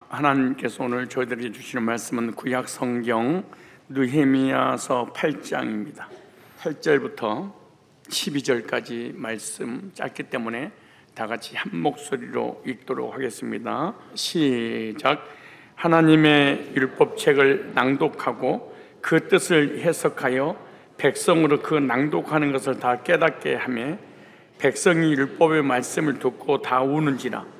하나님께서 오늘 저희들에게 주시는 말씀은 구약 성경 느헤미야서 8장입니다. 8절부터 12절까지 말씀 짧기 때문에 다 같이 한 목소리로 읽도록 하겠습니다. 시작. 하나님의 율법책을 낭독하고 그 뜻을 해석하여 백성으로 그 낭독하는 것을 다 깨닫게 하며 백성이 율법의 말씀을 듣고 다 우는지라.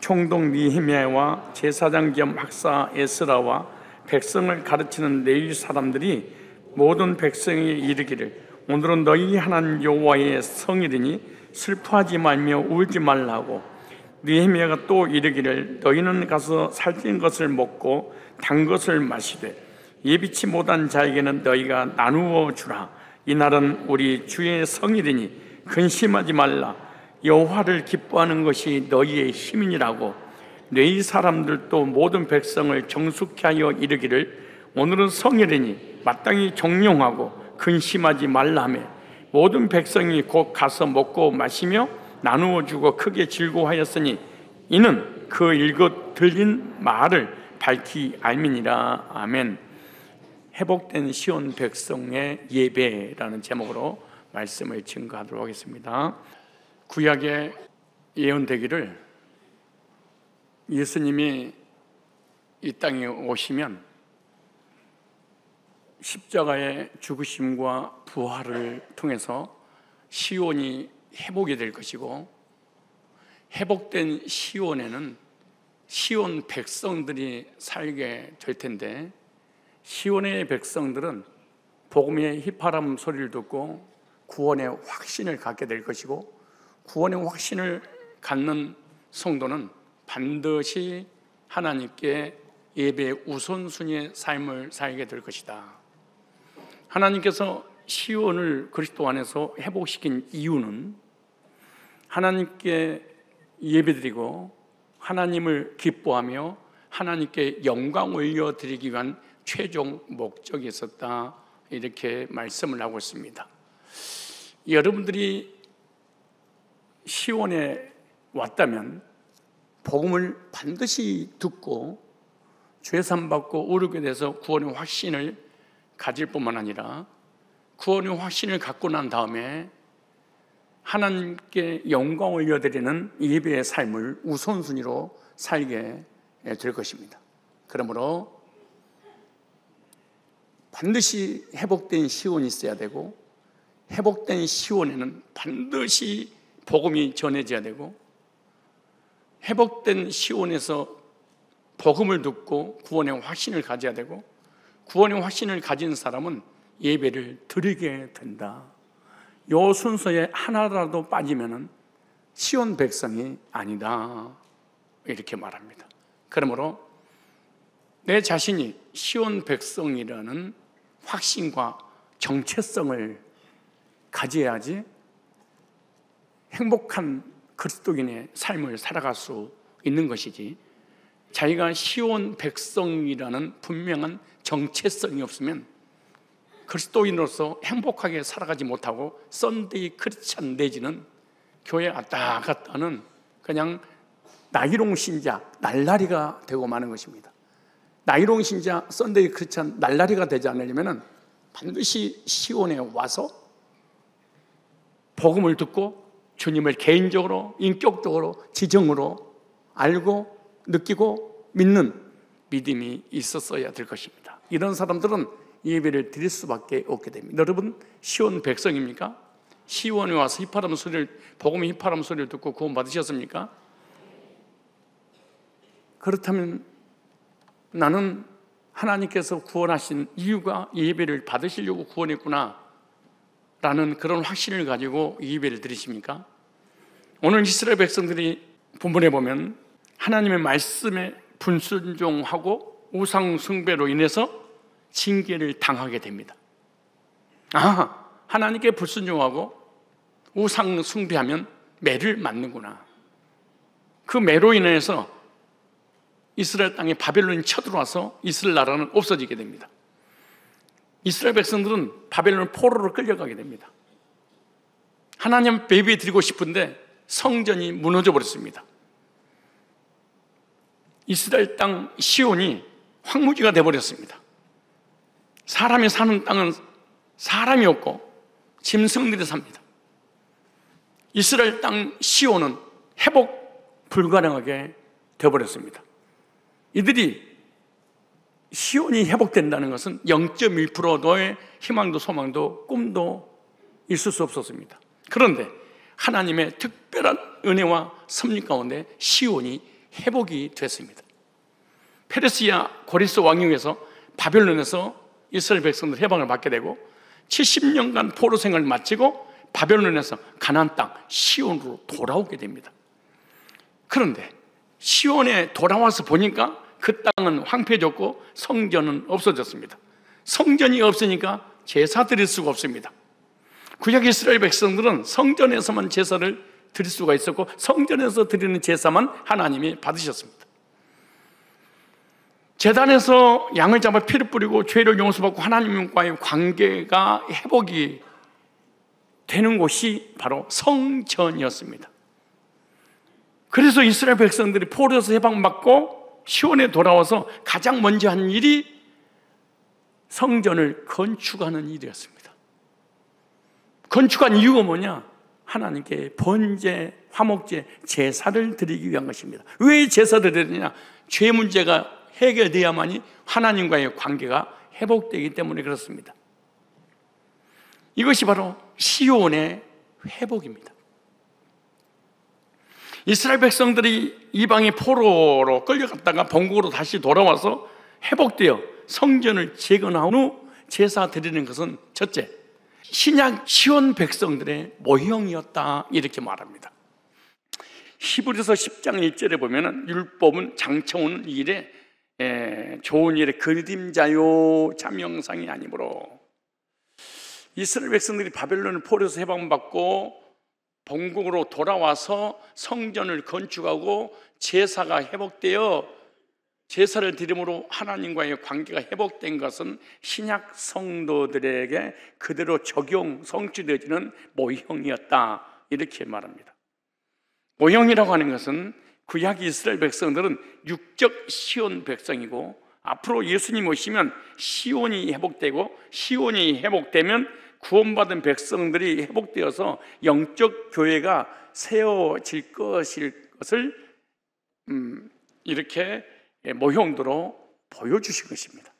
총독 느헤미야와 제사장 겸 학사 에스라와 백성을 가르치는 레위 사람들이 모든 백성에게 이르기를 오늘은 너희 하나님 여호와의 성일이니 슬퍼하지 말며 울지 말라고. 느헤미야가 또 이르기를 너희는 가서 살찐 것을 먹고 단 것을 마시되 예비치 못한 자에게는 너희가 나누어 주라. 이날은 우리 주의 성일이니 근심하지 말라. 여호와를 기뻐하는 것이 너희의 힘이니라고. 레위 사람들도 모든 백성을 정숙케 하여 이르기를 오늘은 성일이니 마땅히 정령하고 근심하지 말라며 모든 백성이 곧 가서 먹고 마시며 나누어 주고 크게 즐거워하였으니 이는 그 읽어 들린 말을 밝히 알미니라. 아멘. 회복된 시온 백성의 예배라는 제목으로 말씀을 증거하도록 하겠습니다. 구약에 예언되기를 예수님이 이 땅에 오시면 십자가의 죽으심과 부활을 통해서 시온이 회복이 될 것이고, 회복된 시온에는 시온 백성들이 살게 될 텐데, 시온의 백성들은 복음의 휘파람 소리를 듣고 구원의 확신을 갖게 될 것이고, 구원의 확신을 갖는 성도는 반드시 하나님께 예배의 우선순위의 삶을 살게 될 것이다. 하나님께서 시온을 그리스도 안에서 회복시킨 이유는 하나님께 예배드리고 하나님을 기뻐하며 하나님께 영광 올려드리기 위한 최종 목적이 있었다, 이렇게 말씀을 하고 있습니다. 여러분들이 시온에 왔다면 복음을 반드시 듣고 죄산 받고 오르게 돼서 구원의 확신을 가질 뿐만 아니라 구원의 확신을 갖고 난 다음에 하나님께 영광 올려드리는 예배의 삶을 우선순위로 살게 될 것입니다. 그러므로 반드시 회복된 시온이 있어야 되고, 회복된 시온에는 반드시 복음이 전해져야 되고, 회복된 시온에서 복음을 듣고 구원의 확신을 가져야 되고, 구원의 확신을 가진 사람은 예배를 드리게 된다. 이 순서에 하나라도 빠지면 시온 백성이 아니다, 이렇게 말합니다. 그러므로 내 자신이 시온 백성이라는 확신과 정체성을 가져야지 행복한 그리스도인의 삶을 살아갈 수 있는 것이지, 자기가 시온 백성이라는 분명한 정체성이 없으면 그리스도인으로서 행복하게 살아가지 못하고 썬데이 크리스찬 내지는 교회 왔다 갔다 하는 그냥 나이롱 신자, 날라리가 되고 마는 것입니다. 나이롱 신자, 썬데이 크리스찬, 날라리가 되지 않으려면 반드시 시온에 와서 복음을 듣고 주님을 개인적으로, 인격적으로, 지정으로 알고 느끼고 믿는 믿음이 있었어야 될 것입니다. 이런 사람들은 예배를 드릴 수밖에 없게 됩니다. 여러분, 시온 백성입니까? 시온에 와서 휘파람 소리를, 복음의 휘파람 소리를 듣고 구원 받으셨습니까? 그렇다면 나는 하나님께서 구원하신 이유가 예배를 받으시려고 구원했구나 라는 그런 확신을 가지고 예배를 드리십니까? 오늘 이스라엘 백성들이 본문에 보면 하나님의 말씀에 불순종하고 우상 숭배로 인해서 징계를 당하게 됩니다. 하나님께 불순종하고 우상 숭배하면 매를 맞는구나. 그 매로 인해서 이스라엘 땅에 바벨론이 쳐들어와서 이스라엘 나라는 없어지게 됩니다. 이스라엘 백성들은 바벨론 포로로 끌려가게 됩니다. 하나님 예배 드리고 싶은데 성전이 무너져 버렸습니다. 이스라엘 땅 시온이 황무지가 되어버렸습니다. 사람이 사는 땅은 사람이 없고 짐승들이 삽니다. 이스라엘 땅 시온은 회복 불가능하게 되어버렸습니다. 이들이 시온이 회복된다는 것은 0.1%의 희망도 소망도 꿈도 있을 수 없었습니다. 그런데 하나님의 특별한 은혜와 섭리 가운데 시온이 회복이 됐습니다. 페르시아 고리스 왕위에서 바벨론에서 이스라엘 백성들 해방을 받게 되고 70년간 포로 생활을 마치고 바벨론에서 가나안 땅 시온으로 돌아오게 됩니다. 그런데 시온에 돌아와서 보니까 그 땅은 황폐해졌고 성전은 없어졌습니다. 성전이 없으니까 제사 드릴 수가 없습니다. 구약 이스라엘 백성들은 성전에서만 제사를 드릴 수가 있었고 성전에서 드리는 제사만 하나님이 받으셨습니다. 제단에서 양을 잡아 피를 뿌리고 죄를 용서받고 하나님과의 관계가 회복이 되는 곳이 바로 성전이었습니다. 그래서 이스라엘 백성들이 포로에서 해방받고 시온에 돌아와서 가장 먼저 한 일이 성전을 건축하는 일이었습니다. 건축한 이유가 뭐냐? 하나님께 번제, 화목제, 제사를 드리기 위한 것입니다. 왜 제사를 드리느냐? 죄 문제가 해결되어야만이 하나님과의 관계가 회복되기 때문에 그렇습니다. 이것이 바로 시온의 회복입니다. 이스라엘 백성들이 이방의 포로로 끌려갔다가 본국으로 다시 돌아와서 회복되어 성전을 재건한 후 제사 드리는 것은 첫째, 신약 시온 백성들의 모형이었다 이렇게 말합니다. 히브리서 10장 1절에 보면 율법은 장차오는 일에 좋은 일의 그림자요 참형상이 아니므로, 이스라엘 백성들이 바벨론 포로에서 해방받고 본국으로 돌아와서 성전을 건축하고 제사가 회복되어 제사를 드림으로 하나님과의 관계가 회복된 것은 신약 성도들에게 그대로 적용, 성취되어지는 모형이었다 이렇게 말합니다. 모형이라고 하는 것은 구약 이스라엘 백성들은 육적 시온 백성이고 앞으로 예수님 오시면 시온이 회복되고 시온이 회복되면 구원받은 백성들이 회복되어서 영적 교회가 세워질 것을 이렇게 모형도로 보여주신 것입니다.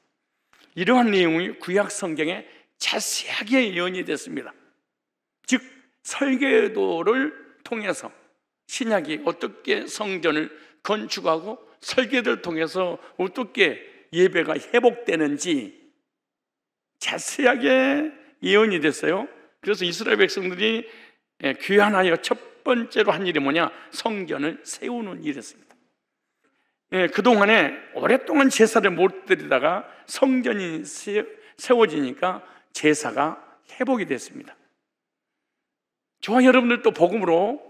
이러한 내용이 구약 성경에 자세하게 예언이 됐습니다. 즉 설계도를 통해서 신약이 어떻게 성전을 건축하고 설계도를 통해서 어떻게 예배가 회복되는지 자세하게 예언이 됐어요. 그래서 이스라엘 백성들이 귀환하여 첫 번째로 한 일이 뭐냐? 성전을 세우는 일이었습니다. 그동안에 오랫동안 제사를 못 드리다가 성전이 세워지니까 제사가 회복이 됐습니다. 저와 여러분들도 복음으로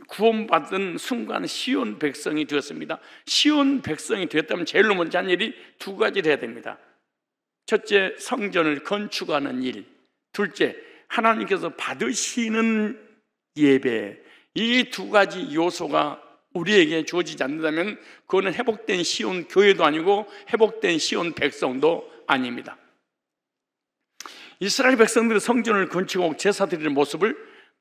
구원받은 순간 시온 백성이 되었습니다. 시온 백성이 되었다면 제일로 먼저 한 일이 두 가지를 해야 됩니다. 첫째, 성전을 건축하는 일. 둘째, 하나님께서 받으시는 예배. 이 두 가지 요소가 우리에게 주어지지 않는다면 그거는 회복된 시온 교회도 아니고 회복된 시온 백성도 아닙니다. 이스라엘 백성들이 성전을 건축하고 제사 드리는 모습을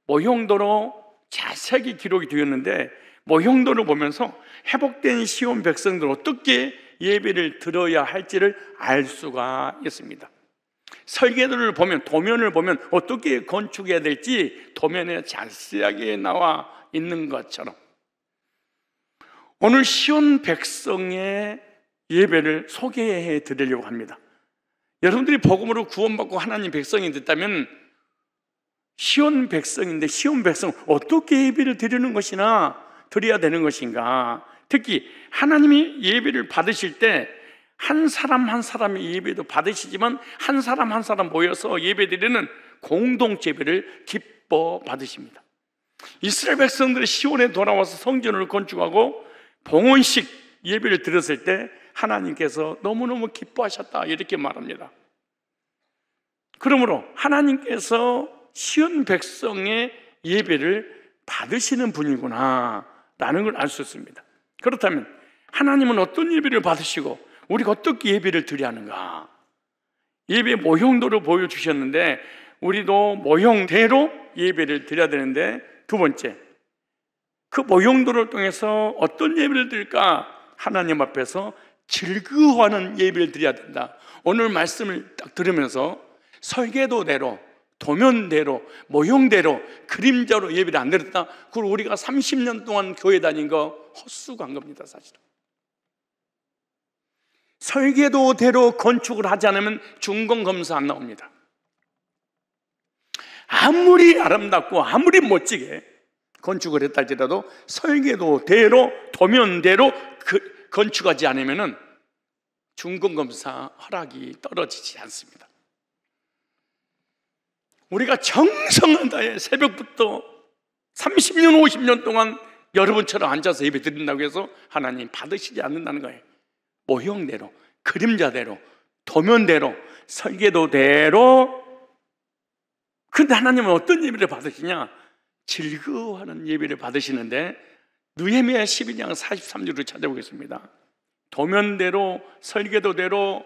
모형도로 자세하게 기록이 되었는데, 모형도를 보면서 회복된 시온 백성들 어떻게 예배를 드려야 할지를 알 수가 있습니다. 설계도를 보면, 도면을 보면 어떻게 건축해야 될지 도면에 자세하게 나와 있는 것처럼 오늘 시온 백성의 예배를 소개해 드리려고 합니다. 여러분들이 복음으로 구원받고 하나님 백성이 됐다면 시온 백성인데 시온 백성 어떻게 예배를 드리는 것이나 드려야 되는 것인가? 특히 하나님이 예배를 받으실 때 한 사람 한 사람의 예배도 받으시지만 한 사람 한 사람 모여서 예배 드리는 공동체 예배를 기뻐 받으십니다. 이스라엘 백성들이 시온에 돌아와서 성전을 건축하고 봉헌식 예배를 드렸을 때 하나님께서 너무너무 기뻐하셨다 이렇게 말합니다. 그러므로 하나님께서 시온 백성의 예배를 받으시는 분이구나 라는 걸 알 수 있습니다. 그렇다면 하나님은 어떤 예배를 받으시고 우리가 어떻게 예배를 드려야 하는가? 예배 모형도를 보여주셨는데 우리도 모형대로 예배를 드려야 되는데, 두 번째, 그 모형도를 통해서 어떤 예배를 드릴까? 하나님 앞에서 즐거워하는 예배를 드려야 된다. 오늘 말씀을 딱 들으면서 설계도대로, 도면대로, 모형대로, 그림자로 예배를 안 드렸다. 그걸 우리가 30년 동안 교회 다닌 거 헛수고한 겁니다, 사실은. 설계도대로 건축을 하지 않으면 준공검사 안 나옵니다. 아무리 아름답고 아무리 멋지게 건축을 했다 할지라도 설계도대로, 도면대로 건축하지 않으면 준공검사 허락이 떨어지지 않습니다. 우리가 정성을 다해 새벽부터 30년, 50년 동안 여러분처럼 앉아서 예배 드린다고 해서 하나님 받으시지 않는다는 거예요. 모형대로, 그림자대로, 도면대로, 설계도대로. 그런데 하나님은 어떤 예배를 받으시냐? 즐거워하는 예배를 받으시는데, 느헤미야 12장 43절을 찾아보겠습니다. 도면대로, 설계도대로,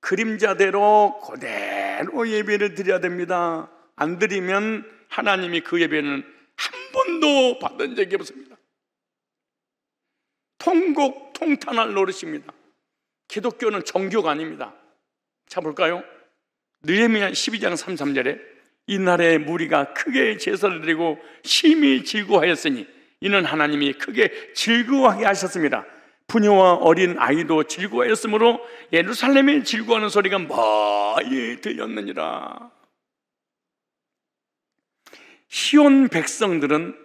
그림자대로 그대로 예배를 드려야 됩니다. 안 드리면 하나님이 그 예배는 한 번도 받은 적이 없습니다. 통곡, 통탄할 노릇입니다. 기독교는 종교가 아닙니다. 자, 볼까요? 느헤미야 12장 33절에 이날에 무리가 크게 제사를 드리고 심히 즐거워하였으니 이는 하나님이 크게 즐거워하게 하셨습니다. 부녀와 어린 아이도 즐거워하였으므로 예루살렘에 즐거워하는 소리가 멀리 들렸느니라. 시온 백성들은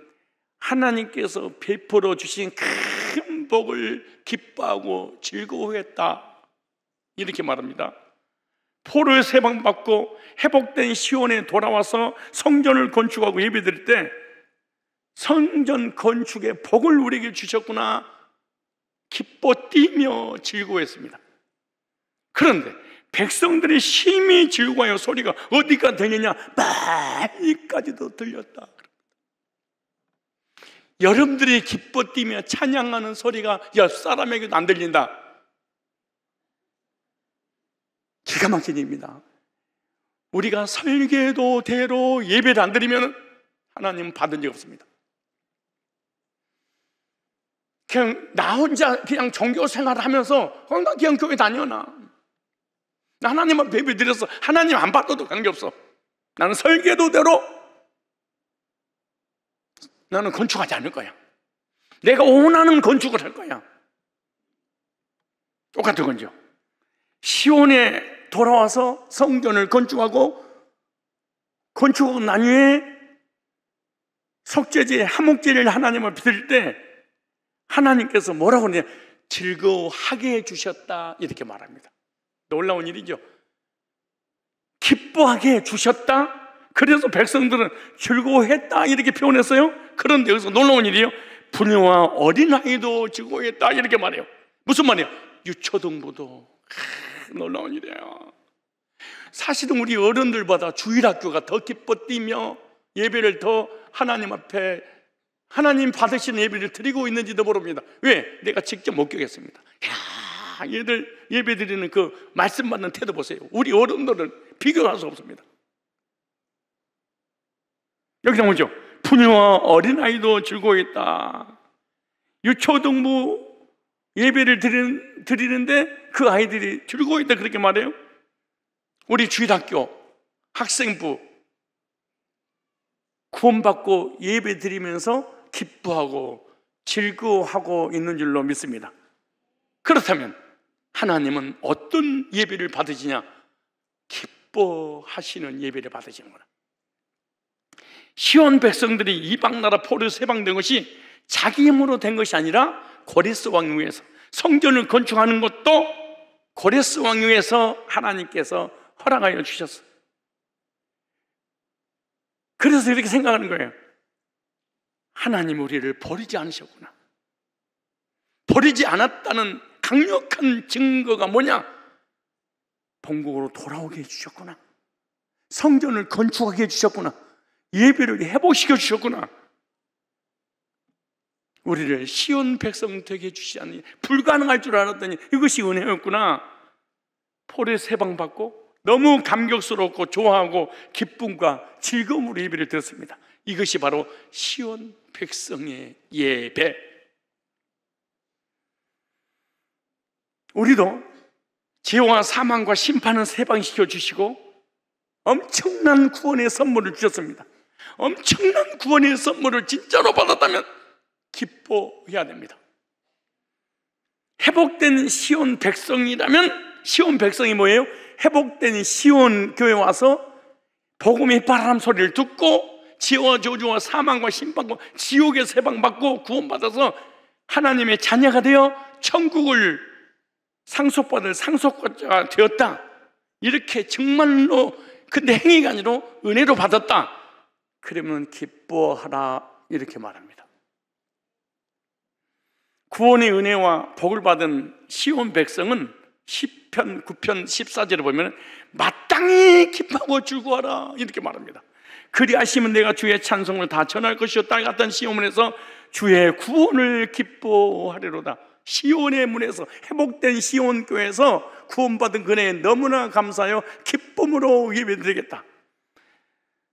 하나님께서 베풀어 주신 큰 복을 기뻐하고 즐거워했다, 이렇게 말합니다. 포로의 세방받고 회복된 시온에 돌아와서 성전을 건축하고 예배드릴 때 성전 건축의 복을 우리에게 주셨구나, 기뻐 뛰며 즐거워했습니다. 그런데 백성들이 심히 즐거워하여 소리가 어디까지 들리냐? 멀리까지도 들렸다. 여러분들이 기뻐 뛰며 찬양하는 소리가 옆 사람에게도 안 들린다. 기가 막힌 일입니다. 우리가 설계도대로 예배를 안 드리면 하나님은 받은 적 없습니다. 그냥 나 혼자 그냥 종교 생활을 하면서 나 그냥 교회 다녀, 나 하나님 앞에 예배 드려서 하나님 안 받아도 관계없어. 나는 설계도대로 나는 건축하지 않을 거야. 내가 원하는 건축을 할 거야. 똑같은 건죠. 시온에 돌아와서 성전을 건축하고 난 후에 속죄제, 화목제를 하나님 앞에 드릴 때 하나님께서 뭐라고 하느냐? 즐거워하게 해주셨다, 이렇게 말합니다. 놀라운 일이죠. 기뻐하게 해주셨다. 그래서 백성들은 즐거워했다, 이렇게 표현했어요. 그런데 여기서 놀라운 일이에요. 부녀와 어린아이도 즐거워했다, 이렇게 말해요. 무슨 말이에요? 유초등부도. 놀라운 일이에요. 사실은 우리 어른들보다 주일학교가 더 기뻐 뛰며 예배를 더 하나님 앞에 하나님 받으시는 예배를 드리고 있는지도 모릅니다. 왜? 내가 직접 목격했습니다. 야, 얘들 예배 드리는 그 말씀 받는 태도 보세요. 우리 어른들은 비교할 수 없습니다. 여기 나오죠. 부녀와 어린아이도 즐거워했다. 유초등부 예배를 드리는데 그 아이들이 즐거워했다, 그렇게 말해요. 우리 주일학교 학생부 구원받고 예배 드리면서 기뻐하고 즐거워하고 있는 줄로 믿습니다. 그렇다면 하나님은 어떤 예배를 받으시냐? 기뻐하시는 예배를 받으시는구나. 시온 백성들이 이방나라 포로 세방된 것이 자기 힘으로 된 것이 아니라 고레스 왕 위에서, 성전을 건축하는 것도 고레스 왕 위에서 하나님께서 허락하여 주셨어요. 그래서 이렇게 생각하는 거예요. 하나님 우리를 버리지 않으셨구나. 버리지 않았다는 강력한 증거가 뭐냐? 본국으로 돌아오게 해주셨구나. 성전을 건축하게 해주셨구나. 예배를 회복시켜 주셨구나. 우리를 시온 백성 되게 해주시지 않니? 불가능할 줄 알았더니 이것이 은혜였구나. 폴에 세방받고 너무 감격스럽고 좋아하고 기쁨과 즐거움으로 예배를 드렸습니다. 이것이 바로 시온 백성의 예배. 우리도 죄와 사망과 심판을 세방시켜 주시고 엄청난 구원의 선물을 주셨습니다. 엄청난 구원의 선물을 진짜로 받았다면 기뻐해야 됩니다. 회복된 시온 백성이라면, 시온 백성이 뭐예요? 회복된 시온 교회 와서 복음의 바람 소리를 듣고 지혜와 저주와 사망과 심판과 지옥의 세방받고 구원받아서 하나님의 자녀가 되어 천국을 상속받을 상속자가 되었다. 이렇게 정말로, 근데 행위가 아니라 은혜로 받았다. 그러면 기뻐하라 이렇게 말합니다. 구원의 은혜와 복을 받은 시온 백성은 10편, 9편, 14절에 보면 마땅히 기뻐하고 즐거워하라 이렇게 말합니다. 그리하시면 내가 주의 찬송을 다 전할 것이요 딸 같은 시온문에서 주의 구원을 기뻐하리로다. 시온의 문에서, 회복된 시온 교회에서 구원받은 그네에 너무나 감사하여 기쁨으로 예배드리겠다.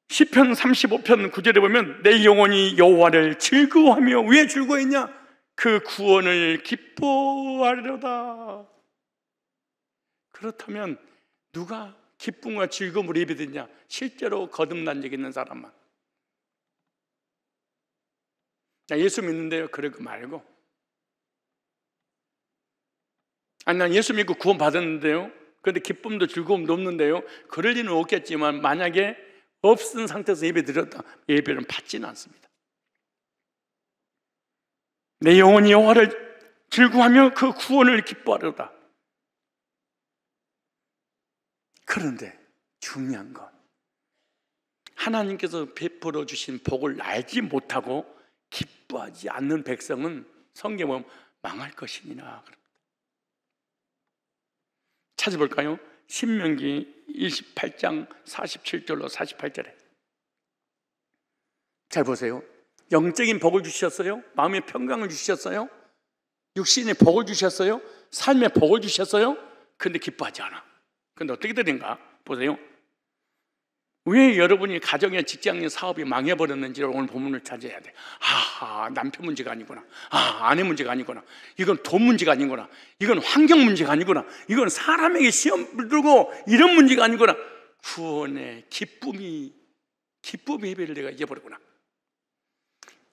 시편 35편 9절에 보면 내 영혼이 여호와를 즐거워하며, 왜 즐거워했냐? 그 구원을 기뻐하리로다. 그렇다면 누가 기쁨과 즐거움으로 예배드리냐? 실제로 거듭난 적 있는 사람만. 예수 믿는데요, 그럴 거 말고, 아니 난 예수 믿고 구원 받았는데요, 그런데 기쁨도 즐거움도 없는데요, 그럴 리는 없겠지만 만약에 없은 상태에서 예배 드렸다, 예배는 받지는 않습니다. 내 영혼이 여호와를 즐거워하며 그 구원을 기뻐하리로다. 그런데 중요한 건 하나님께서 베풀어 주신 복을 알지 못하고 기뻐하지 않는 백성은 성경에 보면 망할 것이니라. 찾아볼까요? 신명기 28장 47절로 48절에 잘 보세요. 영적인 복을 주셨어요? 마음의 평강을 주셨어요? 육신의 복을 주셨어요? 삶의 복을 주셨어요? 근데 기뻐하지 않아. 근데 어떻게 되는가? 보세요. 왜 여러분이 가정의 직장의 사업이 망해버렸는지를 오늘 본문을 찾아야 돼. 아, 남편 문제가 아니구나. 아, 아내 문제가 아니구나. 이건 돈 문제가 아니구나. 이건 환경 문제가 아니구나. 이건 사람에게 시험을 들고 이런 문제가 아니구나. 구원의 기쁨의 예배를 내가 잊어버렸구나.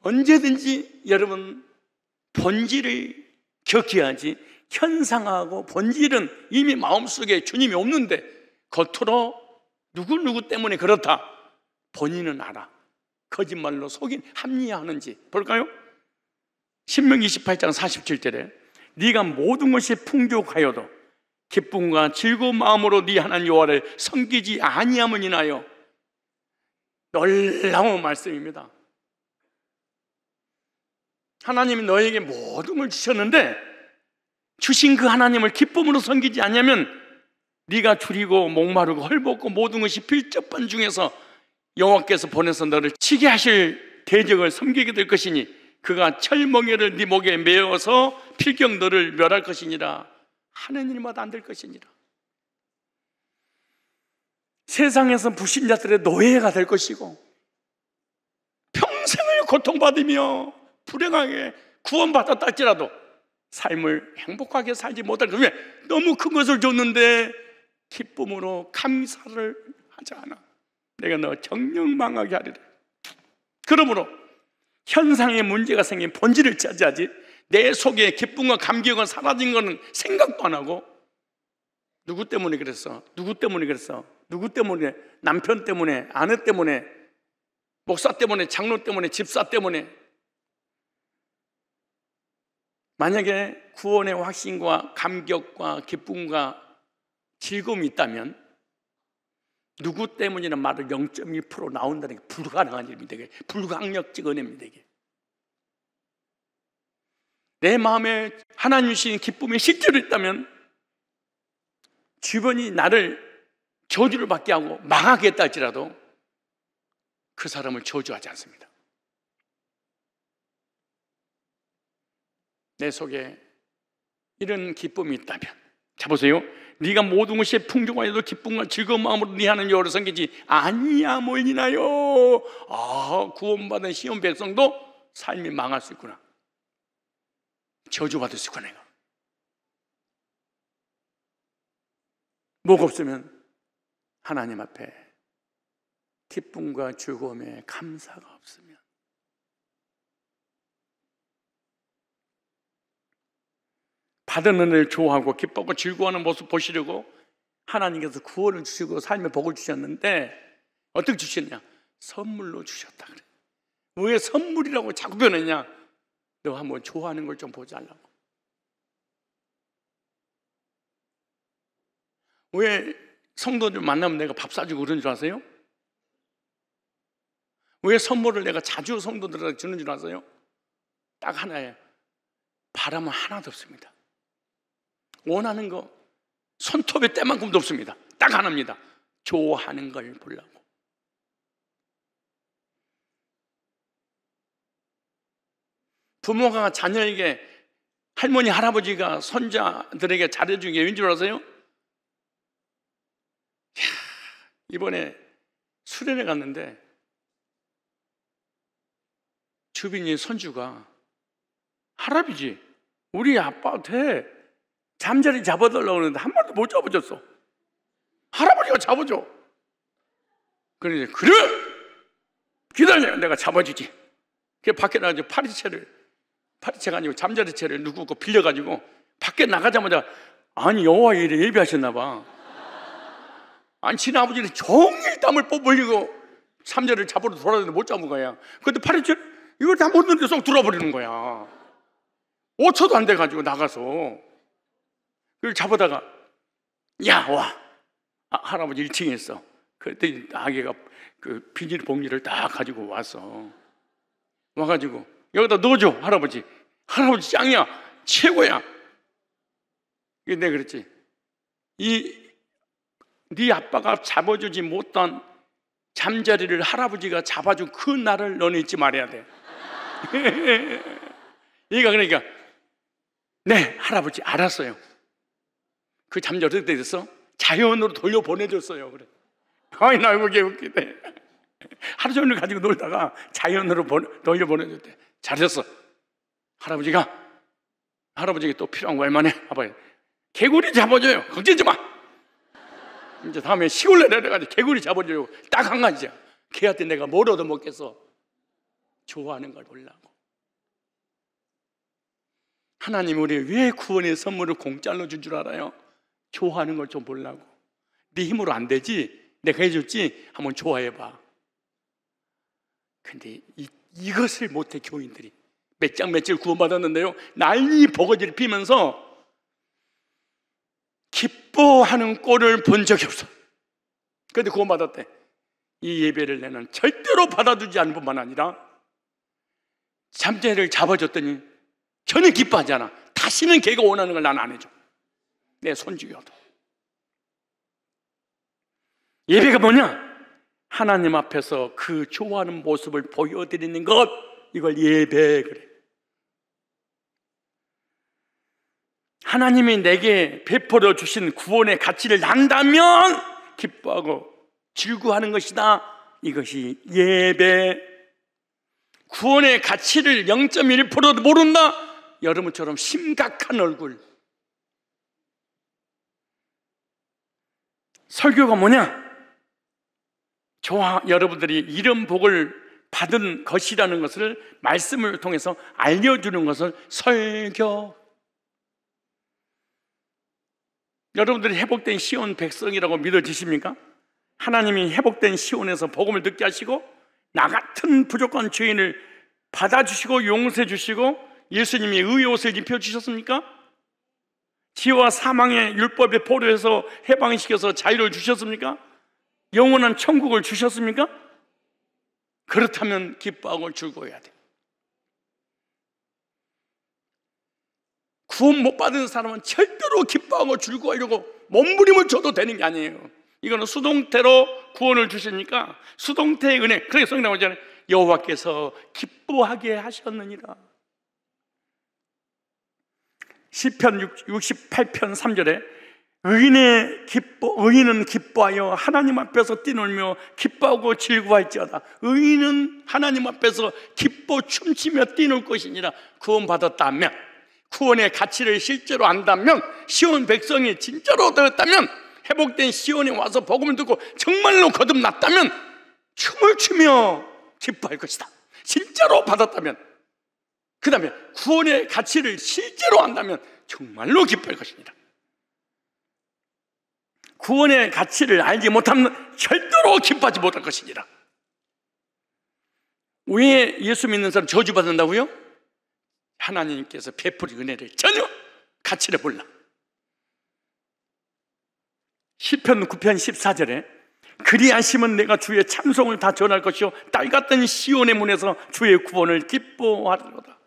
언제든지 여러분 본질을 기억해야지. 현상하고 본질은 이미 마음속에 주님이 없는데 겉으로 누구 때문에 그렇다, 본인은 알아. 거짓말로 속인 합리화하는지 볼까요? 신명기 28장 47절에 네가 모든 것이 풍족하여도 기쁨과 즐거운 마음으로 네 하나님 여호와를 섬기지 아니함을 인하여. 놀라운 말씀입니다. 하나님이 너에게 모든 걸 주셨는데 주신 그 하나님을 기쁨으로 섬기지 않으면 네가 줄이고 목마르고 헐벗고 모든 것이 필적반 중에서 여호와께서 보내서 너를 치게 하실 대적을 섬기게 될 것이니 그가 철멍에를 네 목에 메어서 필경 너를 멸할 것이니라. 하는 일마다 안 될 것이니라. 세상에서 불신자들의 노예가 될 것이고 평생을 고통받으며 불행하게 구원받았다 할지라도 삶을 행복하게 살지 못할 것. 왜? 너무 큰 것을 줬는데 기쁨으로 감사를 하지 않아. 내가 너 정녕 망하게 하리라. 그러므로 현상에 문제가 생긴 본질을 찾아야지. 내 속에 기쁨과 감격은 사라진 거는 생각도 안 하고 누구 때문에 그랬어? 누구 때문에 그랬어? 누구 때문에? 남편 때문에? 아내 때문에? 목사 때문에? 장로 때문에? 집사 때문에? 만약에 구원의 확신과 감격과 기쁨과 즐거움이 있다면 누구 때문이라는 말을 0.1% 나온다는 게 불가능한 일입니다. 이게 불강력적 은혜입니다. 이게 내 마음에 하나님 주신 기쁨이 실제로 있다면 주변이 나를 저주를 받게 하고 망하게 했다 할지라도 그 사람을 저주하지 않습니다. 내 속에 이런 기쁨이 있다면, 자 보세요. 네가 모든 것이 풍족하여도 기쁨과 즐거운 마음으로 네 하나님 여호와를 섬기지 아니야 뭘리나요? 구원받은 시온 백성도 삶이 망할 수 있구나, 저주받을 수 있구나. 뭐가 없으면 하나님 앞에 기쁨과 즐거움에 감사가 없으면, 받은 은혜를 좋아하고 기뻐하고 즐거워하는 모습 보시려고 하나님께서 구원을 주시고 삶의 복을 주셨는데 어떻게 주셨냐? 선물로 주셨다 그래. 왜 선물이라고 자꾸 변했냐? 너 한번 좋아하는 걸 좀 보자 하려고. 왜 성도들 만나면 내가 밥 사주고 그러는 줄 아세요? 왜 선물을 내가 자주 성도들한테 주는 줄 아세요? 딱 하나예요. 바람은 하나도 없습니다. 원하는 거 손톱의 때만큼도 없습니다. 딱 하나입니다. 좋아하는 걸 보려고. 부모가 자녀에게, 할머니 할아버지가 손자들에게 잘해주는 게 왠지 아세요? 이번에 수련회 갔는데 주빈이 손주가, 할아버지 우리 아빠한테 잠자리 잡아달라고 그러는데 한 번도 못 잡아줬어. 할아버지가 잡아줘. 그러니 그래 기다려, 내가 잡아주지. 그 밖에 나가서 파리채가 아니고 잠자리채를 누구 거 빌려가지고 밖에 나가자마자, 아니 여호와의 일에 예비하셨나 봐. 아니 지네 아버지는 종일 땀을 뽑으려고 잠자리를 잡으러 돌아다니는데 못 잡은 거야. 근데 파리채 이걸 다 못 넣는데 쏙 들어버리는 거야. 5초도 안 돼가지고 나가서 그걸 잡아다가, 야 와, 할아버지 1층에 있어. 그때 아기가 그 비닐봉지를 딱 가지고 와가지고 여기다 넣어줘. 할아버지 짱이야, 최고야. 내가 그랬지, 네 아빠가 잡아주지 못한 잠자리를 할아버지가 잡아준 그 날을 너는 잊지 말아야 돼. 얘가 그러니까, 네 할아버지 알았어요. 그 잠자리 어떻게 됐어? 자연으로 돌려보내줬어요. 그래. 아이 나 그게 웃기네. 하루 종일 가지고 놀다가 자연으로 돌려보내줬대. 잘했어. 할아버지가 또 필요한 거 얼마나 봐봐요. 개구리 잡아줘요. 걱정하지 마. 이제 다음에 시골에 내려가지고 개구리 잡아줘요. 딱 한 가지야. 걔한테 내가 뭘 얻어먹겠어? 좋아하는 걸 보려고. 하나님 우리 왜 구원의 선물을 공짜로 준 줄 알아요? 좋아하는 걸 좀 보려고. 네 힘으로 안 되지? 내가 해줬지? 한번 좋아해봐. 근데 이것을 못해 교인들이. 몇 장 며칠 구원받았는데요, 난리 버거지를 피면서 기뻐하는 꼴을 본 적이 없어. 그런데 구원받았대. 이 예배를 내는 절대로 받아주지 않을 뿐만 아니라 잠자리를 잡아줬더니 전혀 기뻐하지 않아. 다시는 걔가 원하는 걸 난 안 해줘. 내 손주여도. 예배가 뭐냐? 하나님 앞에서 그 좋아하는 모습을 보여드리는 것, 이걸 예배 그래. 하나님이 내게 베풀어 주신 구원의 가치를 난다면 기뻐하고 즐거워하는 것이다. 이것이 예배. 구원의 가치를 0.1%도 모른다? 여러분처럼 심각한 얼굴. 설교가 뭐냐? 여러분들이 이런 복을 받은 것이라는 것을 말씀을 통해서 알려주는 것을 설교. 여러분들이 회복된 시온 백성이라고 믿어지십니까? 하나님이 회복된 시온에서 복음을 듣게 하시고 나 같은 부족한 죄인을 받아주시고 용서해 주시고 예수님이 의의 옷을 입혀주셨습니까? 지와 사망의 율법에 포로해서 해방시켜서 자유를 주셨습니까? 영원한 천국을 주셨습니까? 그렇다면 기뻐하고 즐거워해야 돼. 구원 못 받은 사람은 절대로 기뻐하고 즐거워하려고 몸부림을 줘도 되는 게 아니에요. 이거는 수동태로 구원을 주시니까 수동태의 은혜. 그래서 성경 나오잖아요. 여호와께서 기뻐하게 하셨느니라. 시편 68편 3절에 의인은 기뻐하여 하나님 앞에서 뛰놀며 기뻐하고 즐거워할지어다. 의인은 하나님 앞에서 기뻐 춤추며 뛰놀 것이니라. 구원받았다면, 구원의 가치를 실제로 안다면, 시온 백성이 진짜로 얻었다면, 회복된 시온에 와서 복음을 듣고 정말로 거듭났다면 춤을 추며 기뻐할 것이다. 진짜로 받았다면, 그 다음에 구원의 가치를 실제로 안다면 정말로 기뻐할 것입니다. 구원의 가치를 알지 못하면 절대로 기뻐하지 못할 것이니라. 왜 예수 믿는 사람 저주받는다고요? 하나님께서 베풀이 은혜를 전혀 가치를 몰라. 시편 9편 14절에 그리하시면 내가 주의 찬송을 다 전할 것이요 딸같은 시온의 문에서 주의 구원을 기뻐하리로다.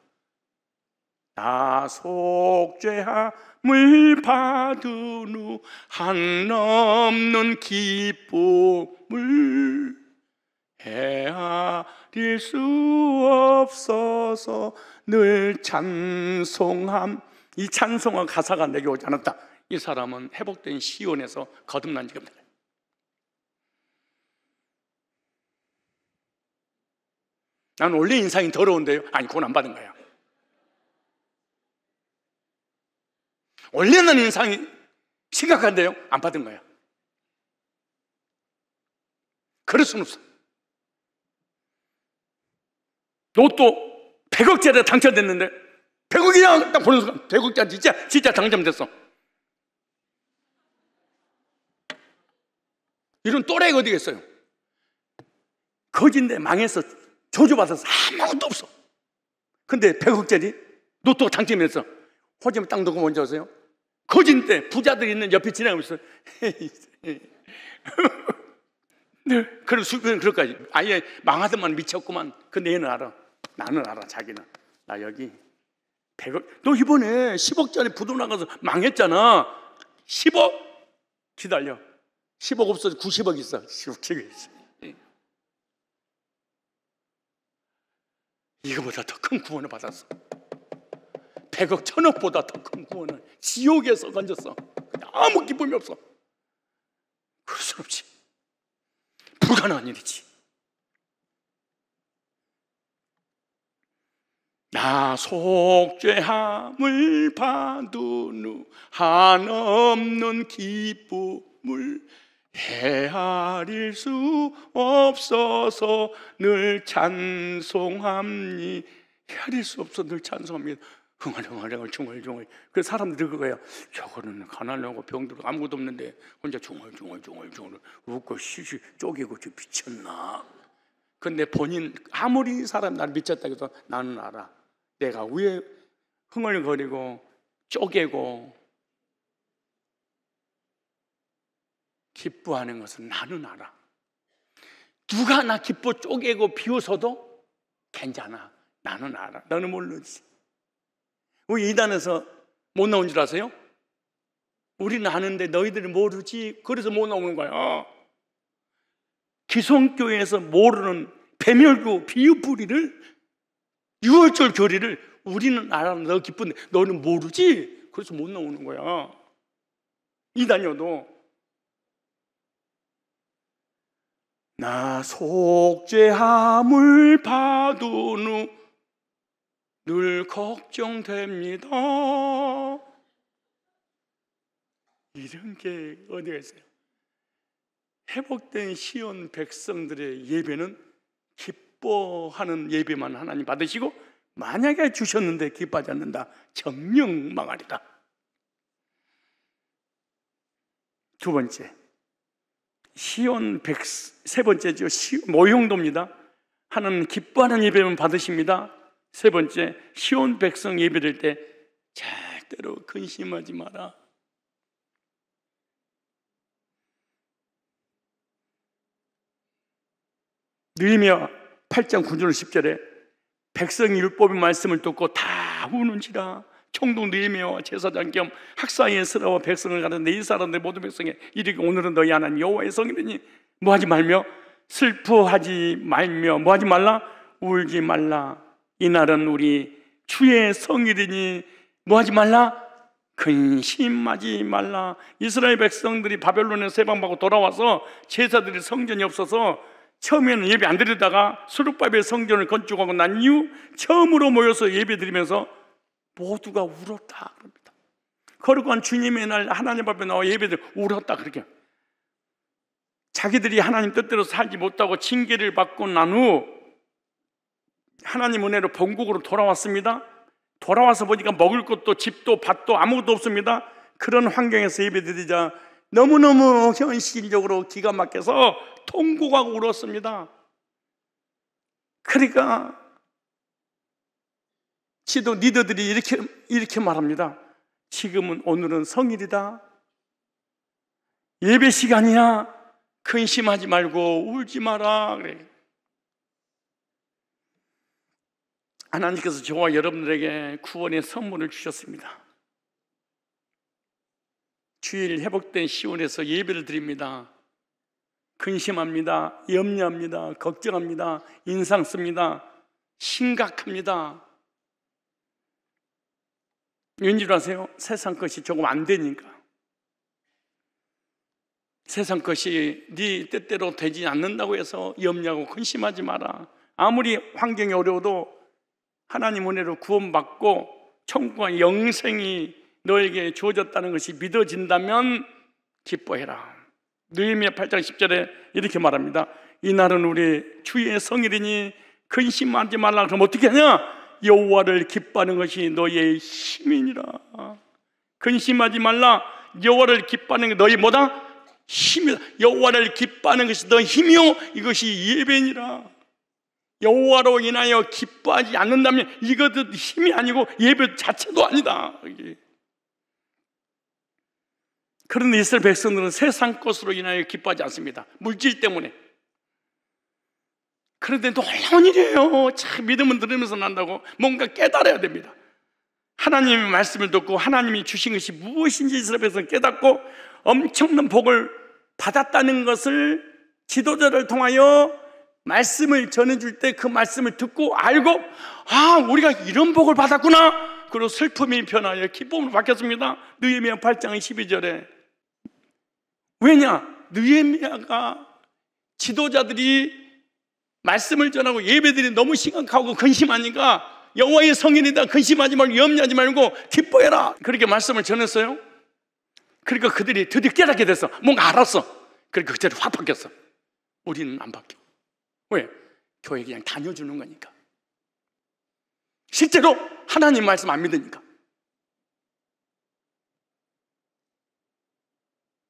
나 속죄함을 받은 후 한없는 기쁨을 헤아릴 수 없어서 늘 찬송함. 이 찬송한 가사가 내게 오지 않았다. 이 사람은 회복된 시온에서 거듭난 지입니다. 난 원래 인상이 더러운데요. 아니, 구원 안 받은 거야. 원래는 인상이 심각한데요, 안 받은 거야. 그럴 수는 없어. 로또 100억짜리 당첨됐는데 100억이야 딱 보는 순간 100억짜리 진짜 당첨됐어. 이런 또래가 어디 있어요? 거진데 망해서 조조받아서 아무것도 없어. 근데 100억짜리 로또 당첨했어. 호주에 땅 놓고 뭔지 아세요? 거진데 부자들 있는 옆에 지나가고 있어. 네, 그럴까지 아예 망하더만 미쳤구만. 근데 얘는 알아. 나는 알아. 자기는 나 여기 100억. 너 이번에 10억짜리 부도 나가서 망했잖아. 10억 기다려. 10억 없어서 90억 있어. 10억 있어. 이거보다 더 큰 구원을 받았어. 100억 1000억보다 더 큰 구원을 지옥에서 건졌어. 아무 기쁨이 없어. 그럴 수 없지. 불가능한 일이지. 나 속죄함을 받은 후 한없는 기쁨을 헤아릴 수 없어서 늘 찬송합니. 헤아릴 수 없어 늘 찬송합니다. 흥얼흥얼 중얼중얼. 그래서 사람들이 그거예요. 저거는 가난하고 병들고 아무것도 없는데 혼자 중얼중얼 웃고 시시 쪼개고 미쳤나. 근데 본인 아무리 사람 나를 미쳤다 해도 나는 알아. 내가 왜 흥얼거리고 쪼개고 기뻐하는 것은 나는 알아. 누가 나 기뻐 쪼개고 비웃어도 괜찮아. 나는 알아. 너는 모르지. 우리 이단에서 못 나온 줄 아세요? 우리는 아는데 너희들이 모르지. 그래서 못 나오는 거야. 기성교회에서 모르는 배멸교 비유풀이를 6월절 교리를 우리는 알아. 너 기쁜데 너는 모르지. 그래서 못 나오는 거야. 이단이어도. 나 속죄함을 받은 후 늘 걱정됩니다. 이런 게 어디가 있어요? 회복된 시온 백성들의 예배는 기뻐하는 예배만 하나님 받으시고, 만약에 주셨는데 기뻐하지 않는다, 정령 망하리다. 두 번째, 세 번째죠. 모형도입니다. 하나님 기뻐하는 예배만 받으십니다. 세 번째, 시온 백성 예배드릴 때 절대로 근심하지 마라. 느헤미야 8장 9절 10절에 백성이 율법의 말씀을 듣고 다 우는지라. 총독 느헤미야와 제사장 겸 학사의 에스라와 백성을 가르치는 이 사람들 모든 백성에 이르기를 오늘은 너희 하나님 여호와의 성이니 뭐하지 말며 슬퍼하지 말며 뭐하지 말라 울지 말라. 이날은 우리 주의 성일이니 뭐하지 말라 근심하지 말라. 이스라엘 백성들이 바벨론에서 해방받고 돌아와서 제사들이 성전이 없어서 처음에는 예배 안 드리다가 스룹바벨 성전을 건축하고 난 이후 처음으로 모여서 예배 드리면서 모두가 울었다 그럽니다. 거룩한 주님의 날 하나님 앞에 나와 예배들 울었다 그렇게. 자기들이 하나님 뜻대로 살지 못하고 징계를 받고 난 후 하나님 은혜로 본국으로 돌아왔습니다. 돌아와서 보니까 먹을 것도 집도 밭도 아무것도 없습니다. 그런 환경에서 예배드리자 너무너무 현실적으로 기가 막혀서 통곡하고 울었습니다. 그러니까 지도 리더들이 이렇게 말합니다. 지금은 오늘은 성일이다. 예배 시간이야. 근심하지 말고 울지 마라. 그래. 하나님께서 저와 여러분들에게 구원의 선물을 주셨습니다. 주일 회복된 시온에서 예배를 드립니다. 근심합니다. 염려합니다. 걱정합니다. 인상 씁니다. 심각합니다. 왠줄 아세요? 세상 것이 조금 안 되니까. 세상 것이 네 뜻대로 되지 않는다고 해서 염려하고 근심하지 마라. 아무리 환경이 어려워도 하나님 은혜로 구원받고 천국과 영생이 너에게 주어졌다는 것이 믿어진다면 기뻐해라. 느헤미야 8장 10절에 이렇게 말합니다. 이날은 우리 주의 성일이니 근심하지 말라. 그럼 어떻게 하냐? 여호와를 기뻐하는 것이 너의 힘이니라. 근심하지 말라. 여호와를 기뻐하는 게 너희 뭐다? 힘이다. 여호와를 기뻐하는 것이 너 힘이요 이것이 예배니라. 여호와로 인하여 기뻐하지 않는다면 이것도 힘이 아니고 예배 자체도 아니다. 그런데 이스라엘 백성들은 세상 것으로 인하여 기뻐하지 않습니다. 물질 때문에. 그런데 놀라운 일이에요. 참 믿음은 들으면서 난다고 뭔가 깨달아야 됩니다. 하나님의 말씀을 듣고 하나님이 주신 것이 무엇인지 이스라엘 백성은 깨닫고 엄청난 복을 받았다는 것을 지도자를 통하여 말씀을 전해줄 때 그 말씀을 듣고 알고 우리가 이런 복을 받았구나. 그리고 슬픔이 변하여 기쁨으로 바뀌었습니다. 느헤미야 8장 12절에 왜냐? 느헤미야가 지도자들이 말씀을 전하고 예배들이 너무 심각하고 근심하니까 여호와의 성인이다. 근심하지 말고 염려하지 말고 기뻐해라. 그렇게 말씀을 전했어요. 그러니까 그들이 드디어 깨닫게 됐어. 뭔가 알았어. 그러니까 그때는 확 바뀌었어. 우리는 안 바뀌어. 왜? 교회 그냥 다녀주는 거니까. 실제로 하나님 말씀 안 믿으니까.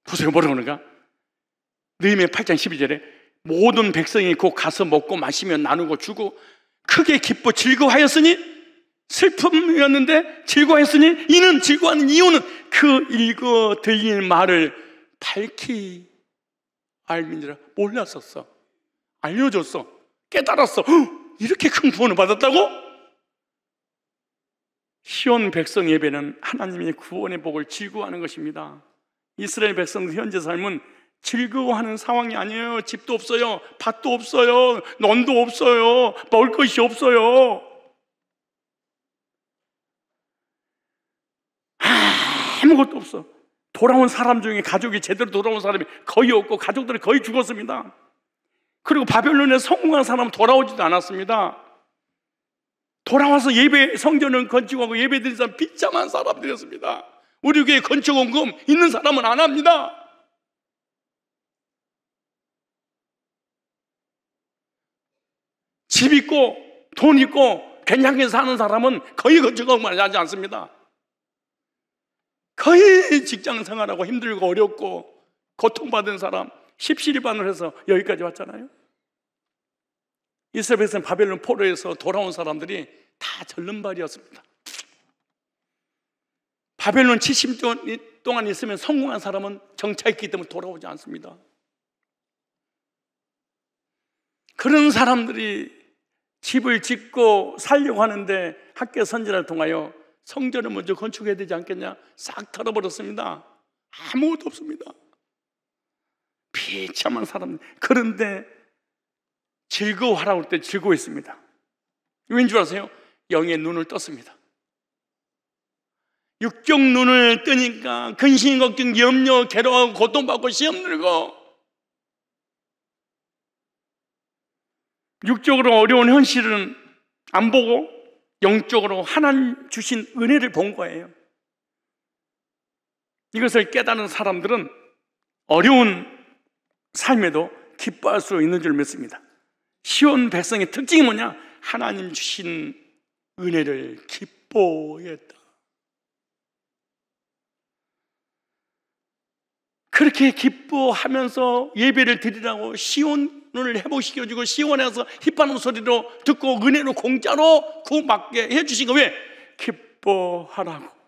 보세요, 뭐라고 그러는가? 느헤미야 8장 12절에 모든 백성이 곧 가서 먹고 마시며 나누고 주고 크게 기뻐 즐거워하였으니, 슬픔이었는데 즐거워했으니 이는 즐거워하는 이유는 그 읽어 들린 말을 밝히 알미니라. 몰랐었어. 알려줬어. 깨달았어. 이렇게 큰 구원을 받았다고? 시온 백성 예배는 하나님의 구원의 복을 즐거워하는 것입니다. 이스라엘 백성들 현재 삶은 즐거워하는 상황이 아니에요. 집도 없어요. 밭도 없어요. 논도 없어요. 먹을 것이 없어요. 아무것도 없어. 돌아온 사람 중에 가족이 제대로 돌아온 사람이 거의 없고 가족들이 거의 죽었습니다. 그리고 바벨론에 성공한 사람은 돌아오지도 않았습니다. 돌아와서 예배 성전을 건축하고 예배드린 사람 비참한 사람들이었습니다. 우리 교회 건축원금 있는 사람은 안 합니다. 집 있고 돈 있고 괜찮게 사는 사람은 거의 건축원금을 하지 않습니다. 거의 직장 생활하고 힘들고 어렵고 고통받은 사람 십시일반을 해서 여기까지 왔잖아요. 이스라엘에서는 바벨론 포로에서 돌아온 사람들이 다 절름발이었습니다. 바벨론 70년 동안 있으면 성공한 사람은 정착했기 때문에 돌아오지 않습니다. 그런 사람들이 집을 짓고 살려고 하는데 학교 선지자를 통하여 성전을 먼저 건축해야 되지 않겠냐? 싹 털어버렸습니다. 아무것도 없습니다. 비참한 사람. 그런데 즐거워하라고 할 때 즐거워했습니다. 왠 줄 아세요? 영의 눈을 떴습니다. 육적 눈을 뜨니까 근심, 걱정, 염려, 괴로워하고 고통받고 시험 들고 육적으로 어려운 현실은 안 보고 영적으로 하나님 주신 은혜를 본 거예요. 이것을 깨닫는 사람들은 어려운 삶에도 기뻐할 수 있는 줄 믿습니다. 시온 백성의 특징이 뭐냐? 하나님 주신 은혜를 기뻐했다. 그렇게 기뻐하면서 예배를 드리라고 시온을 회복시켜주고 시온에서 힙하는 소리로 듣고 은혜로 공짜로 구원받게 해주신 거 왜? 기뻐하라고.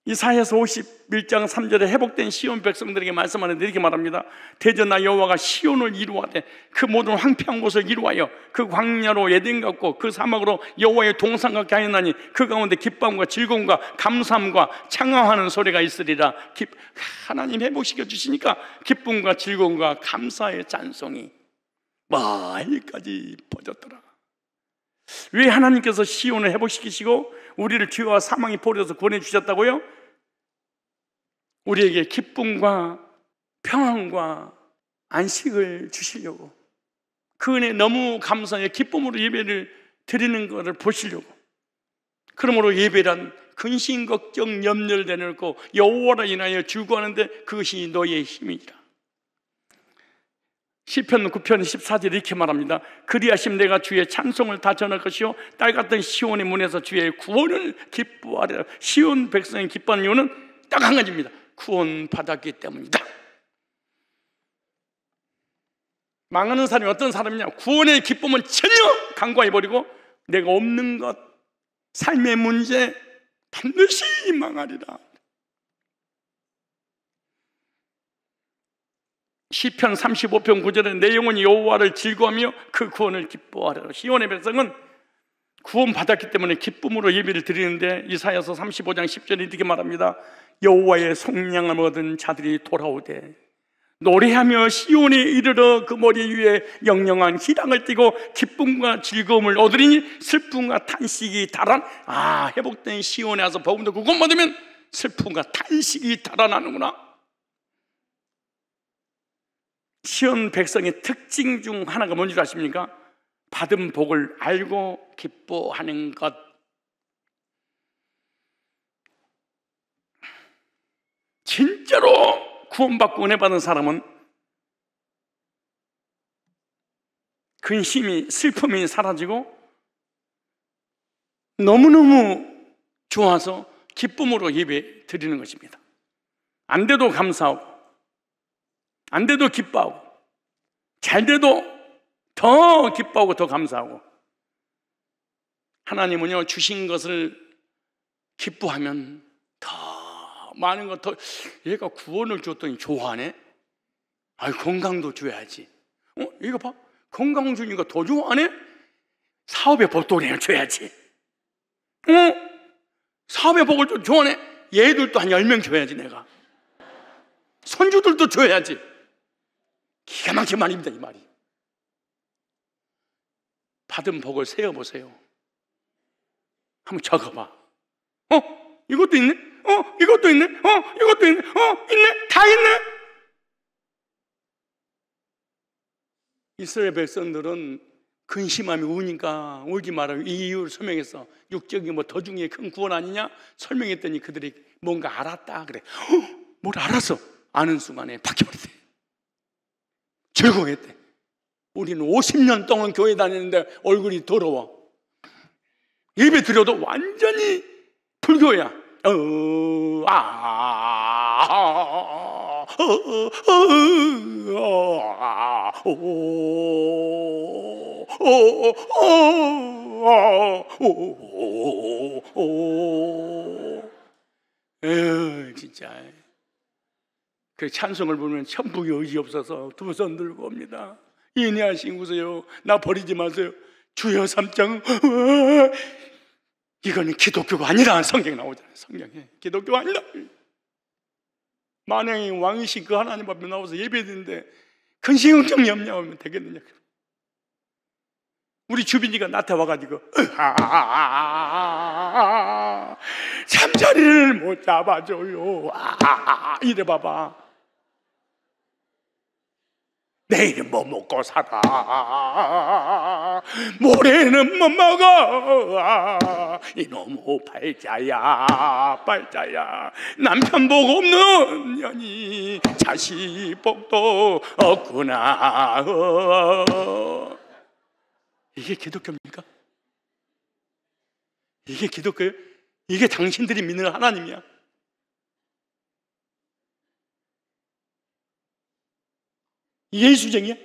이사야서 51장 3절에 회복된 시온 백성들에게 말씀하는데 이렇게 말합니다. 대전나 여호와가 시온을 이루하되 그 모든 황폐한 곳을 이루하여 그 광야로 에덴 같고 그 사막으로 여호와의 동산 같게 하였나니 그 가운데 기쁨과 즐거움과 감사함과 창왕하는 소리가 있으리라. 하나님 회복시켜 주시니까 기쁨과 즐거움과 감사의 찬송이 마일까지 퍼졌더라. 왜 하나님께서 시온을 회복시키시고 우리를 죄와 사망의 포로에서 구원해 주셨다고요? 우리에게 기쁨과 평안과 안식을 주시려고, 그 은혜 너무 감사해 기쁨으로 예배를 드리는 것을 보시려고. 그러므로 예배란 근심, 걱정, 염려를 내놓고 여호와를 인하여 즐거워하는데 그것이 너의 힘이라. 시편 9편 14절에 이렇게 말합니다. 그리하심 내가 주의 찬송을 다 전할 것이요 딸같은 시온의 문에서 주의 구원을 기뻐하리라. 시온 백성이 기뻐하는 이유는 딱 한 가지입니다. 구원 받았기 때문이다. 망하는 사람이 어떤 사람이냐? 구원의 기쁨은 전혀 간과해버리고 내가 없는 것, 삶의 문제 반드시 망하리라. 시편 35편 9절에 내 영혼이 여호와를 즐거워하며 그 구원을 기뻐하리라. 시온의 백성은 구원 받았기 때문에 기쁨으로 예배를 드리는데 이사야서 35장 10절에 이렇게 말합니다. 여호와의 속량을 얻은 자들이 돌아오되 노래하며 시온에 이르러 그 머리 위에 영영한 희랑을 띠고 기쁨과 즐거움을 얻으리니 슬픔과 탄식이 달아. 회복된 시온에 와서 복음 듣고 구원 받으면 슬픔과 탄식이 달아나는구나. 시온 백성의 특징 중 하나가 뭔지 아십니까? 받은 복을 알고 기뻐하는 것. 진짜로 구원받고 은혜 받은 사람은 근심이, 슬픔이 사라지고 너무너무 좋아서 기쁨으로 예배 드리는 것입니다. 안 돼도 감사하고 안 돼도 기뻐하고 잘 돼도 더 기뻐하고 더 감사하고. 하나님은요 주신 것을 기뻐하면 더 많은 것, 더 얘가 구원을 줬더니 좋아하네. 건강도 줘야지. 이거 봐, 건강 주니까 더 좋아하네. 사업의 복도리를 줘야지. 사업의 복을 좀 좋아하네. 얘들도 한 10명 줘야지. 내가 손주들도 줘야지. 기가 막힌 말입니다, 이 말이. 받은 복을 세어보세요. 한번 적어봐. 이것도 있네? 이것도 있네? 이것도 있네? 있네? 다 있네? 이스라엘 백성들은 근심하며 우니까 울지 말아요. 이 이유를 설명해서 육적인 더 중에 큰 구원 아니냐? 설명했더니 그들이 뭔가 알았다 그래. 뭘 알았어? 아는 순간에 바뀌어버렸대. 즐거워했대. 우리는 50년 동안 교회 다니는데 얼굴이 더러워. 예배 드려도 완전히 불교야. 진짜. 그 찬송을 부르면 천북이 의지 없어서 두 손 들고 옵니다. 인내하신 구세요. 나 버리지 마세요. 주여 삼장. 이거는 기독교가 아니라 성경에 나오잖아요. 성경에 기독교가 아니라. 만약에 왕이신 그 하나님 앞에 나와서 예배드리는데 근심 걱정 염려하면 되겠느냐. 우리 주빈이가 나타와가지고 잠자리를 못 잡아줘요. 이래 봐봐. 내일은 뭐 먹고 살아, 모레는 뭐 먹어. 이놈의 팔자야. 남편 복 없는 년이 자식 복도 없구나. 이게 기독교입니까? 이게 기독교예요? 이게 당신들이 믿는 하나님이야? 예수쟁이야?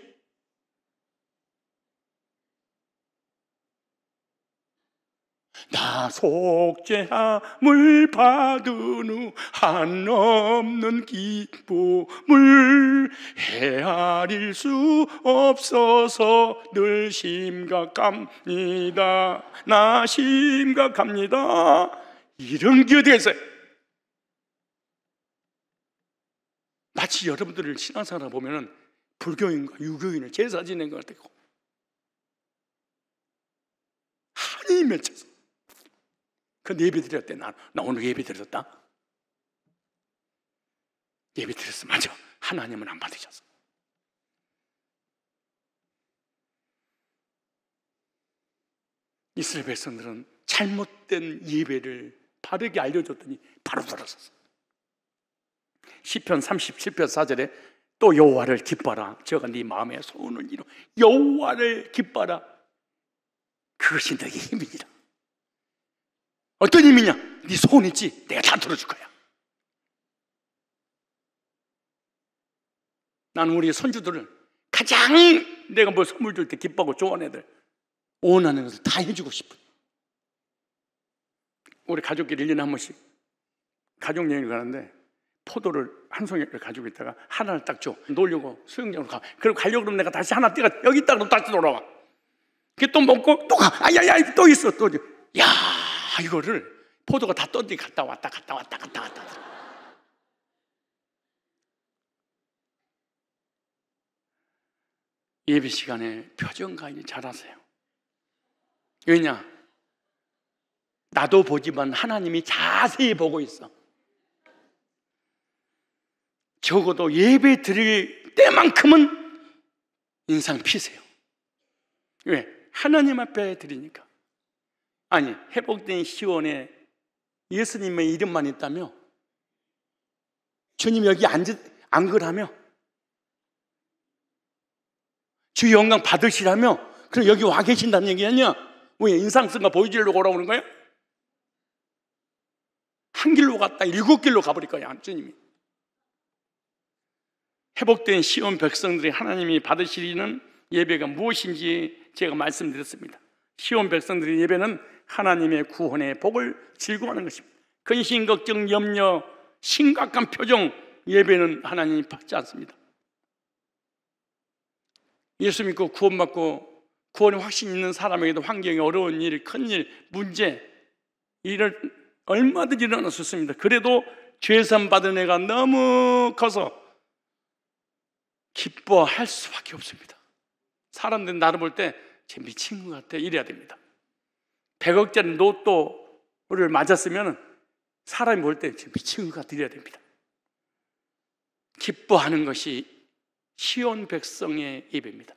나 속죄함을 받은 후 한없는 기쁨을 헤아릴 수 없어서 늘 심각합니다. 나 심각합니다. 이런 게 어디 있어요? 마치 여러분들을 신앙생활 보면은 불교인과 유교인을 제사 지낸 것 같고 한이 맺혀서 그 예배 드렸대. 나 오늘 예배 드렸다. 예배 드렸어. 맞아. 하나님은 안 받으셨어. 이스라엘 백성들은 잘못된 예배를 바르게 알려줬더니 바로 돌아섰어. 시편 37편 4절에 또 여호와를 기뻐라. 저가 네 마음의 소원을 이루. 여호와를 기뻐라. 그것이 너의 힘이니라. 어떤 힘이냐? 네 소원 있지? 내가 다 들어줄 거야. 나는 우리 손주들을 가장 내가 뭘 선물 줄 때 기뻐하고 좋아하는 애들, 원하는 것을 다 해주고 싶어. 우리 가족끼리 1년에 한 번씩 가족여행을 가는데 포도를 한 송이를 가지고 있다가 하나를 딱 줘. 놀려고 수영장으로 가. 그리고 가려고 그러면 내가 다시 하나 떼가 여기 있다가 다시 돌아와. 그게 또 먹고 또 가. 아야야 또 있어. 또. 야, 이거를 포도가 다 던지 갔다 왔다. 예배 시간에 표정 관리 잘하세요. 왜냐? 나도 보지만 하나님이 자세히 보고 있어. 적어도 예배 드릴 때만큼은 인상 피세요. 왜? 하나님 앞에 드리니까. 아니, 회복된 시온에 예수님의 이름만 있다며 주님 여기 안 그러면 주 영광 받으시라며 그럼 여기 와 계신다는 얘기 아니야? 왜 인상 쓴 거 보여주려고 오라고 그러는 거야? 한 길로 갔다 7길로 가버릴 거야 주님이. 회복된 시온 백성들이 하나님이 받으시는 예배가 무엇인지 제가 말씀드렸습니다. 시온 백성들의 예배는 하나님의 구원의 복을 즐거워하는 것입니다. 근심, 걱정, 염려, 심각한 표정 예배는 하나님이 받지 않습니다. 예수 믿고 구원받고 구원의 확신 있는 사람에게도 환경이 어려운 일, 큰일, 문제 이를 얼마든지 일어날 수 있습니다. 그래도 죄산 받은 애가 너무 커서 기뻐할 수밖에 없습니다. 사람들은 나를 볼 때 쟤 미친 것 같아 이래야 됩니다. 100억짜리 로또를 맞았으면 사람이 볼 때 쟤 미친 것 같아 이래야 됩니다. 기뻐하는 것이 시온 백성의 예배입니다.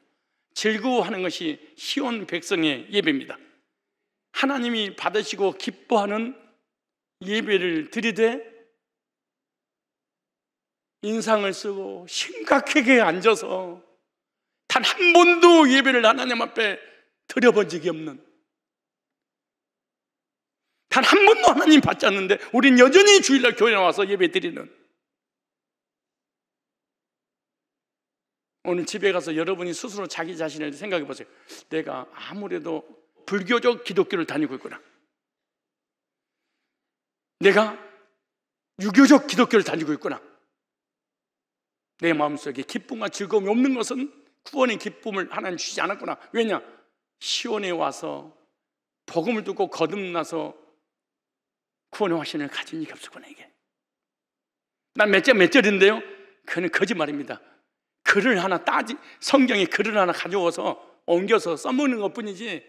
즐거워하는 것이 시온 백성의 예배입니다. 하나님이 받으시고 기뻐하는 예배를 드리되 인상을 쓰고 심각하게 앉아서 단 한 번도 예배를 하나님 앞에 드려본 적이 없는, 단 한 번도 하나님 받지 않는데 우린 여전히 주일날 교회에 나와서 예배 드리는, 오늘 집에 가서 여러분이 스스로 자기 자신을 생각해 보세요. 내가 아무래도 불교적 기독교를 다니고 있구나, 내가 유교적 기독교를 다니고 있구나, 내 마음속에 기쁨과 즐거움이 없는 것은 구원의 기쁨을 하나님 주시지 않았구나. 왜냐? 시온에 와서 복음을 듣고 거듭나서 구원의 확신을 가진 일이 없었구나. 이게 난 몇 절인데요? 그는 거짓말입니다. 글을 하나 성경에 글을 하나 가져와서 옮겨서 써먹는 것뿐이지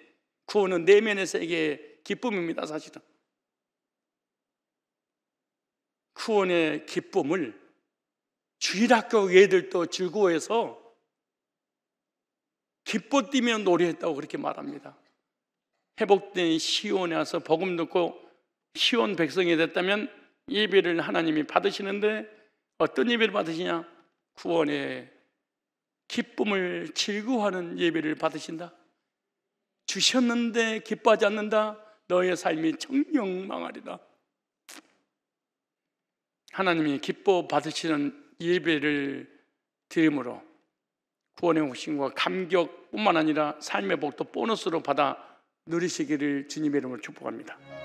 구원은 내면의 세계의 기쁨입니다. 사실은 구원의 기쁨을 주일학교 애들도 즐거워해서 기뻐 뛰며 노래했다고 그렇게 말합니다. 회복된 시온에 와서 복음 듣고 시온 백성이 됐다면 예배를 하나님이 받으시는데 어떤 예배를 받으시냐? 구원의 기쁨을 즐거워하는 예배를 받으신다. 주셨는데 기뻐하지 않는다. 너의 삶이 정녕 망하리라. 하나님이 기뻐 받으시는 예배를 드림으로 구원의 호신과 감격뿐만 아니라 삶의 복도 보너스로 받아 누리시기를 주님의 이름으로 축복합니다.